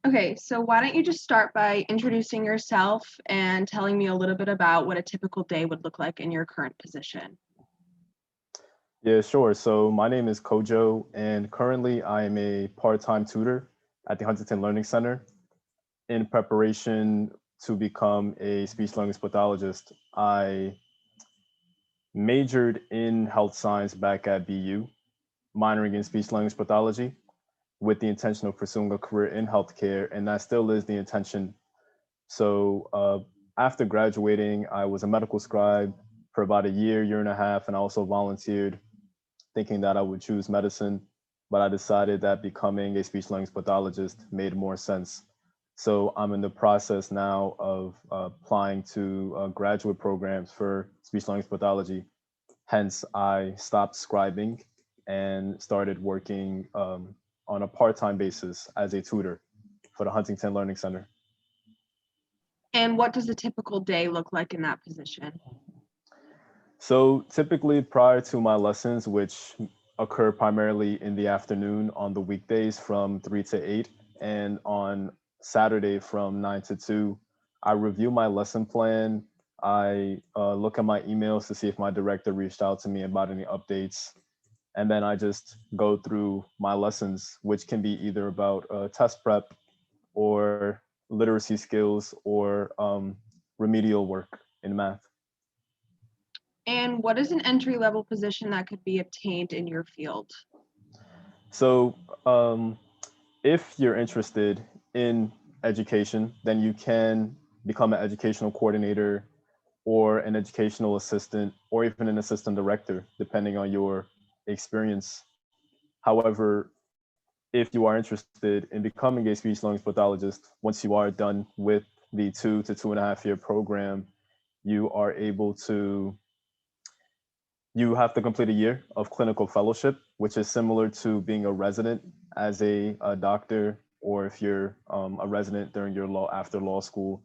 Okay, so why don't you just start by introducing yourself and telling me a little bit about what a typical day would look like in your current position? Yeah, sure. So my name is Kojo, and currently I am a part-time tutor at the Huntington Learning Center in preparation to become a speech language pathologist. I majored in health science back at BU, minoring in speech language pathology with the intention of pursuing a career in healthcare, and that still is the intention. So after graduating, I was a medical scribe for about a year and a half, and I also volunteered thinking that I would choose medicine, but I decided that becoming a speech language pathologist made more sense. So I'm in the process now of applying to graduate programs for speech language pathology. Hence, I stopped scribing and started working on a part-time basis as a tutor for the Huntington Learning Center. And what does a typical day look like in that position? So typically prior to my lessons, which occur primarily in the afternoon on the weekdays from 3 to 8, and on Saturday from 9 to 2, I review my lesson plan. I look at my emails to see if my director reached out to me about any updates. And then I just go through my lessons, which can be either about test prep or literacy skills or remedial work in math. And what is an entry-level position that could be obtained in your field? So, if you're interested in education, then you can become an educational coordinator or an educational assistant or even an assistant director, depending on your experience. However, if you are interested in becoming a speech language pathologist, once you are done with the 2 to 2.5 year program, you are able to you have to complete a year of clinical fellowship, which is similar to being a resident as a doctor, or if you're a resident during your after law school.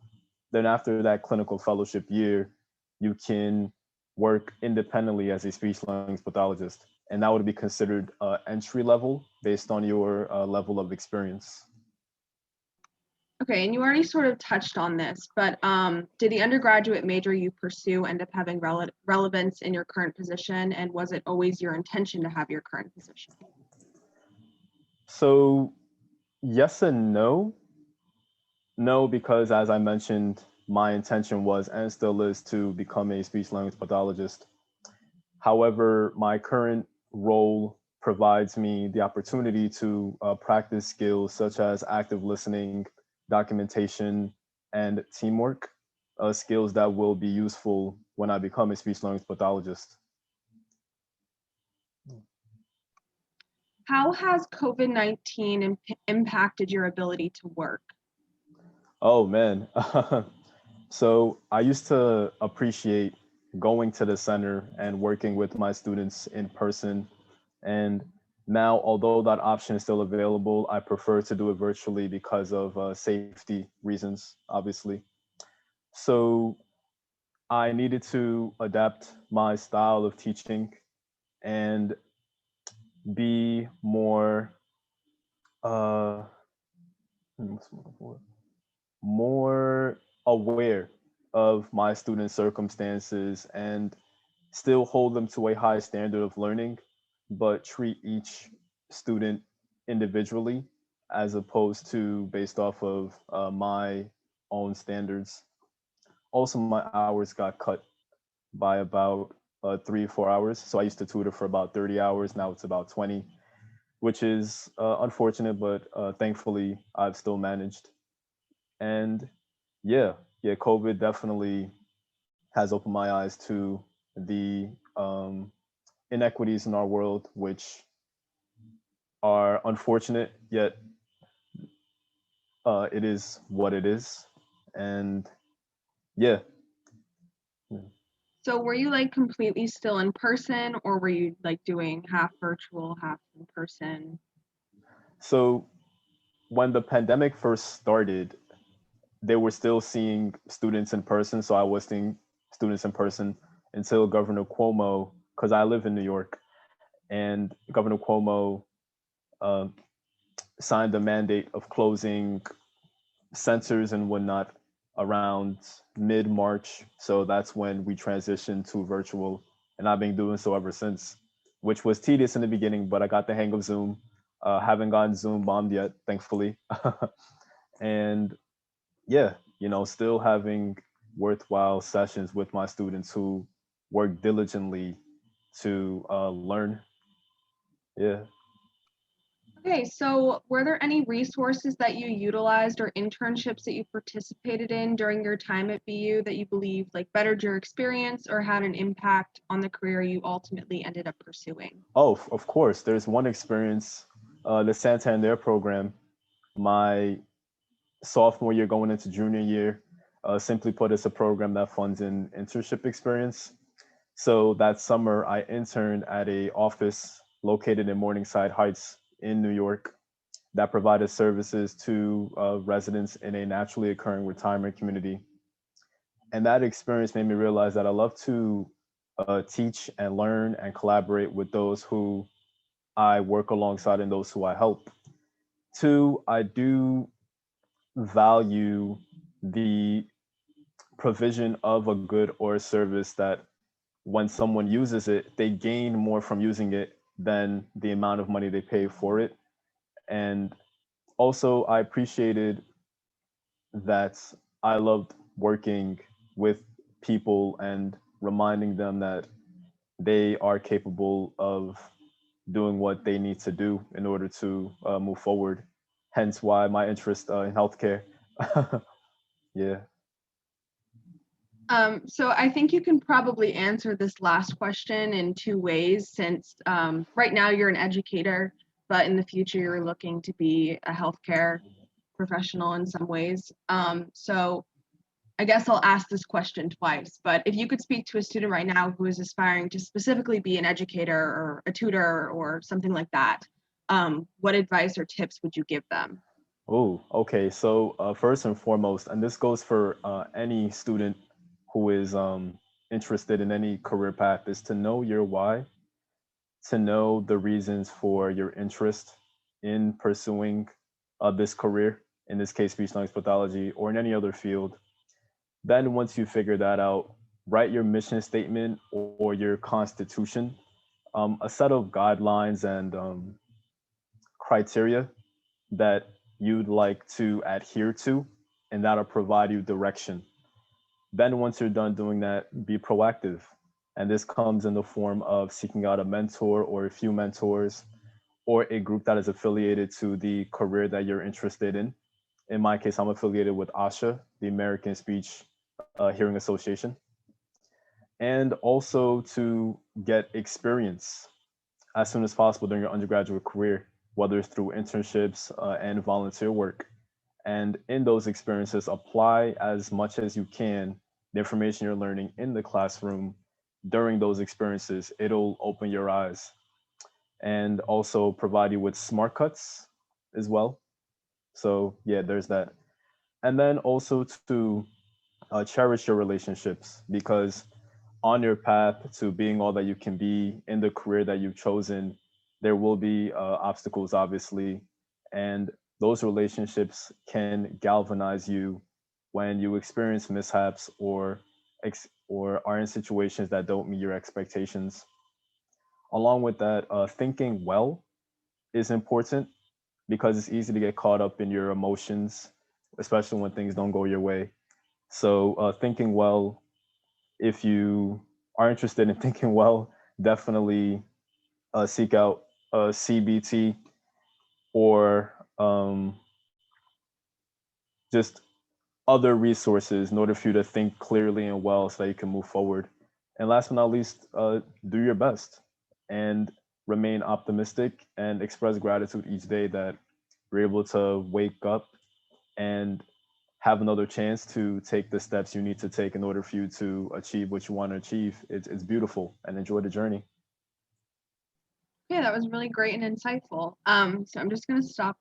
Then after that clinical fellowship year, you can work independently as a speech language pathologist, and that would be considered entry level based on your level of experience. Okay, and you already sort of touched on this, but did the undergraduate major you pursue end up having relevance in your current position? And was it always your intention to have your current position? So yes and no. No, because as I mentioned, my intention was and still is to become a speech language pathologist. However, my current role provides me the opportunity to practice skills such as active listening, documentation, and teamwork, skills that will be useful when I become a speech language pathologist. How has COVID-19 impacted your ability to work? Oh man. So I used to appreciate going to the center and working with my students in person. And now, although that option is still available, I prefer to do it virtually because of safety reasons, obviously. So I needed to adapt my style of teaching and be more, uh, what's the word for it? More aware of my students' circumstances and still hold them to a high standard of learning, but treat each student individually as opposed to based off of my own standards. Also, my hours got cut by about 3 or 4 hours. So I used to tutor for about 30 hours. Now it's about 20, which is unfortunate, but thankfully I've still managed. And yeah, yeah, COVID definitely has opened my eyes to the inequities in our world, which are unfortunate, yet it is what it is. And yeah. So were you like completely still in person, or were you like doing half virtual, half in person? So when the pandemic first started, they were still seeing students in person. So I was seeing students in person until Governor Cuomo, because I live in New York, and Governor Cuomo uh, signed the mandate of closing centers and whatnot around mid-March. So that's when we transitioned to virtual, and I've been doing so ever since, which was tedious in the beginning, but I got the hang of Zoom. Haven't gotten Zoom bombed yet, thankfully. And yeah, still having worthwhile sessions with my students who work diligently to learn. Yeah. Okay, so were there any resources that you utilized or internships that you participated in during your time at BU that you believe like bettered your experience or had an impact on the career you ultimately ended up pursuing? Oh, of course. There's one experience, the Santander program, my sophomore year going into junior year. Simply put, it's a program that funds an internship experience. So that summer, I interned at a office located in Morningside Heights in New York that provided services to residents in a naturally occurring retirement community. And that experience made me realize that I love to teach and learn and collaborate with those who I work alongside and those who I help. Two, I do value the provision of a good or a service that when someone uses it, they gain more from using it than the amount of money they pay for it. And also, I appreciated that I loved working with people and reminding them that they are capable of doing what they need to do in order to move forward. Hence why my interest in healthcare. Yeah. So I think you can probably answer this last question in two ways, since right now you're an educator, but in the future you're looking to be a healthcare professional in some ways. So I guess I'll ask this question twice, but if you could speak to a student right now who is aspiring to specifically be an educator or a tutor or something like that, what advice or tips would you give them? Oh, okay. So first and foremost, and this goes for any student who is interested in any career path, is to know your why, to know the reasons for your interest in pursuing this career, in this case, speech language pathology, or in any other field. Then once you figure that out, write your mission statement or your constitution, a set of guidelines and criteria that you'd like to adhere to, and that'll provide you direction. Then, once you're done doing that, be proactive. And this comes in the form of seeking out a mentor or a few mentors or a group that is affiliated to the career that you're interested in. In my case, I'm affiliated with ASHA, the American Speech Hearing Association, and also to get experience as soon as possible during your undergraduate career, whether it's through internships and volunteer work. And in those experiences, apply as much as you can the information you're learning in the classroom during those experiences. It'll open your eyes and also provide you with smart cuts as well. So, yeah, there's that. And then also to cherish your relationships, because on your path to being all that you can be in the career that you've chosen, there will be obstacles, obviously, and those relationships can galvanize you when you experience mishaps or are in situations that don't meet your expectations. Along with that, thinking well is important because it's easy to get caught up in your emotions, especially when things don't go your way. So, thinking well, if you are interested in thinking well, definitely seek out a CBT or just other resources in order for you to think clearly and well so that you can move forward. And last but not least, do your best and remain optimistic and express gratitude each day that you're able to wake up and have another chance to take the steps you need to take in order for you to achieve what you want to achieve. It's beautiful, and enjoy the journey. Yeah, that was really great and insightful. So I'm just going to stop